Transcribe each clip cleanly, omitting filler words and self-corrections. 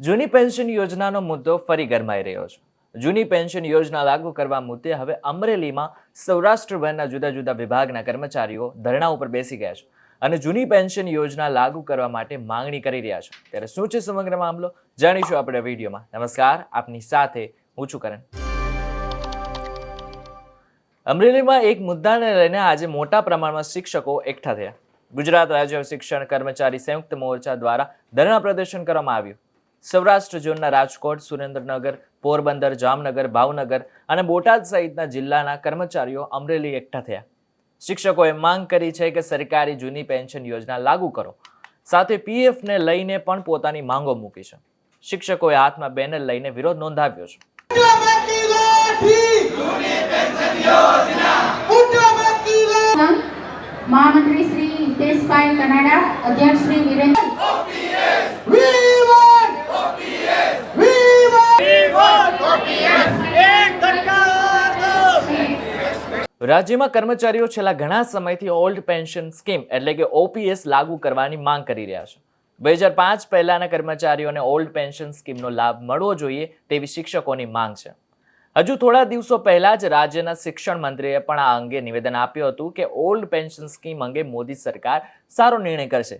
જૂની પેન્શન યોજનાનો મુદ્દો ફરી ગરમાઈ રહ્યો છે. જૂની પેન્શન યોજના લાગુ કરવા મુદ્દે હવે અમરેલીમાં સૌરાષ્ટ્રભરના જુદા જુદા વિભાગના કર્મચારીઓ ધરણા ઉપર બેસી ગયા છે અને જૂની પેન્શન યોજના લાગુ કરવા માટે માંગણી કરી રહ્યા છે. ત્યારે શું છે સમગ્ર મામલો જાણીશું આપણે વિડીયોમાં. નમસ્કાર, આપની સાથે હું છું કરણ. અમરેલીમાં એક મુદ્દાને લઈને આજે મોટા પ્રમાણમાં શિક્ષકો એકઠા થયા. ગુજરાત રાજ્ય શિક્ષણ કર્મચારી સંયુક્ત મોરચા દ્વારા ધરણા પ્રદર્શન કરવામાં આવ્યું. સૌરાષ્ટ્ર ઝોનના રાજકોટ, સુરેન્દ્રનગર, પોરબંદર, જામનગર, ભાવનગર અને બોટાદ સહિતના જિલ્લાના કર્મચારીઓ અમરેલી એકઠા થયા. શિક્ષકોએ માંગ કરી છે કે સરકારી જૂની પેન્શન યોજના લાગુ કરો. સાથે પીએફ ને લઈને પણ પોતાની માંગો મૂકી છે. શિક્ષકોએ હાથમાં બેનર લઈને વિરોધ નોંધાવ્યો છે. મહામંત્રી શ્રી હિતેશભાઈ કનાડા, અધ્યક્ષ શ્રી વિરેન્દ્ર. રાજ્યમાં કર્મચારીઓ છેલ્લા ઘણા સમયથી ઓલ્ડ પેન્શન સ્કીમ એટલે કે ઓપીએસ લાગુ કરવાની માંગ કરી રહ્યા છે. 2005 પહેલાના કર્મચારીઓને ઓલ્ડ પેન્શન સ્કીમનો લાભ મળવો જોઈએ તેવી શિક્ષકોની માંગ છે. હજુ થોડા દિવસો પહેલા જ રાજ્યના શિક્ષણ મંત્રીએ પણ આ અંગે નિવેદન આપ્યું હતું કે ઓલ્ડ પેન્શન સ્કીમ અંગે મોદી સરકાર સારો નિર્ણય કરશે.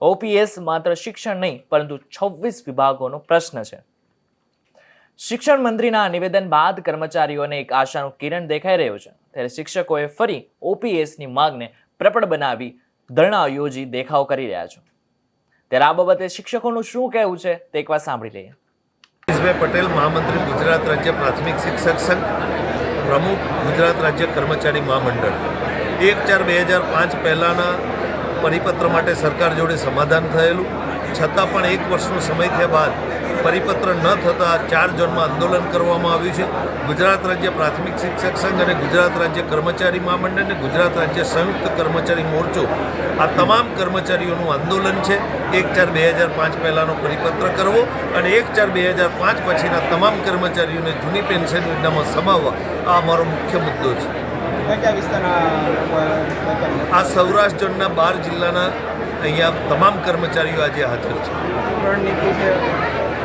ઓપીએસ માત્ર શિક્ષણ નહીં પરંતુ 26 વિભાગોનો પ્રશ્ન છે. શિક્ષણ મંત્રીના આ નિવેદન બાદ કર્મચારીઓને એક આશાનું કિરણ દેખાઈ રહ્યું છે. ત્યારે શિક્ષકોએ ફરી ઓપીએસની માંગને પ્રબળ બનાવી ધરણા યોજી દેખાવ કરી રહ્યા છે. ત્યારે આ બાબતે શિક્ષકોનું શું કહેવું છે તે એકવાર સાંભળી લઈએ. જગદીશભાઈ પટેલ, મહામંત્રી, ગુજરાત રાજ્ય પ્રાથમિક શિક્ષક સંઘ, પ્રમુખ, ગુજરાત રાજ્ય કર્મચારી મહામંડળ. 1/4/2005 પહેલાંના પરિપત્ર માટે સરકાર જોડે સમાધાન થયેલું, છતાં પણ 1 વર્ષનો સમય થયા બાદ પરિપત્ર ન થતાં 4 ઝોનમાં આંદોલન કરવામાં આવ્યું છે. ગુજરાત રાજ્ય પ્રાથમિક શિક્ષક સંઘ અને ગુજરાત રાજ્ય કર્મચારી મહામંડળ અને ગુજરાત રાજ્ય સંયુક્ત કર્મચારી મોરચો આ તમામ કર્મચારીઓનું આંદોલન છે 1/4/2005 પહેલાંનો પરિપત્ર કરવો અને 1/4/2005 પછીના તમામ કર્મચારીઓને જૂની પેન્શન યોજનામાં સમાવવા આ અમારો મુખ્ય મુદ્દો છે. આ સૌરાષ્ટ્ર ઝોનના 12 જિલ્લાના અહીંયા તમામ કર્મચારીઓ આજે હાજર છે.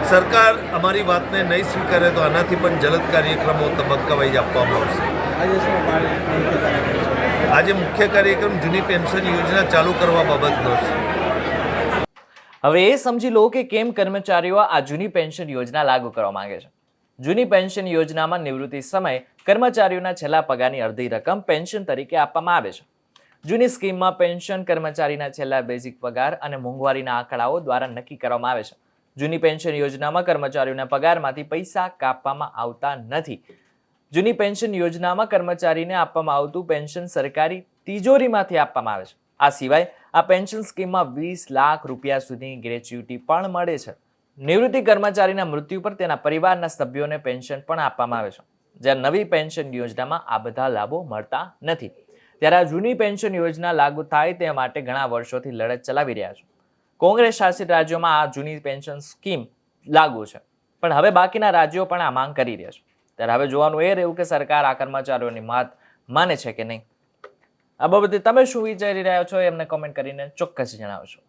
સરકાર અમારી વાતને નહીં સ્વીકારે તો આનાથી પણ જલદ કાર્યક્રમો તબક્કાવાઇઝ આપવામાં આવશે. આજે મુખ્ય કાર્યક્રમ જૂની પેન્શન યોજના ચાલુ કરવા બાબતનો છે. હવે એ સમજી લો કે કેમ કર્મચારીઓ આ જૂની પેન્શન યોજના લાગુ કરવા માંગે છે. જૂની પેન્શન યોજનામાં નિવૃત્તિ સમયે કર્મચારીઓના છેલ્લા પગારની અડધી રકમ પેન્શન તરીકે આપવામાં આવે છે. જૂની સ્કીમમાં પેન્શન કર્મચારીના છેલ્લા બેઝિક પગાર અને મોંઘવારીના આંકડાઓ દ્વારા નક્કી કરવામાં આવે છે. જૂની પેન્શન યોજનામાં કર્મચારીઓના પગારમાંથી પૈસા કાપવામાં આવતા નથી. જૂની પેન્શન યોજનામાં કર્મચારીને આપવામાં આવતું પેન્શન સરકારી તિજોરીમાંથી આપવામાં આવે છે. આ સિવાય આ પેન્શન સ્કીમમાં 20 લાખ રૂપિયા સુધીની ગ્રેચ્યુટી પણ મળે છે. નિવૃત્તિ કર્મચારીના મૃત્યુ પર તેના પરિવારના સભ્યોને પેન્શન પણ આપવામાં આવે છે. જ્યારે નવી પેન્શન યોજનામાં આ બધા લાભો મળતા નથી. ત્યારે આ જૂની પેન્શન યોજના લાગુ થાય તે માટે ઘણા વર્ષોથી લડત ચલાવી રહ્યા છે. કોંગ્રેસ શાસિત રાજ્યોમાં આ જૂની પેન્શન સ્કીમ લાગુ છે, પણ હવે બાકીના રાજ્યો પણ આ માંગ કરી રહ્યા છે. ત્યારે હવે જોવાનું એ રહ્યું કે સરકાર આ કર્મચારીઓની વાત માને છે કે નહીં. આ બાબતે તમે શું વિચારી રહ્યા છો એમને કોમેન્ટ કરીને ચોક્કસ જણાવશો.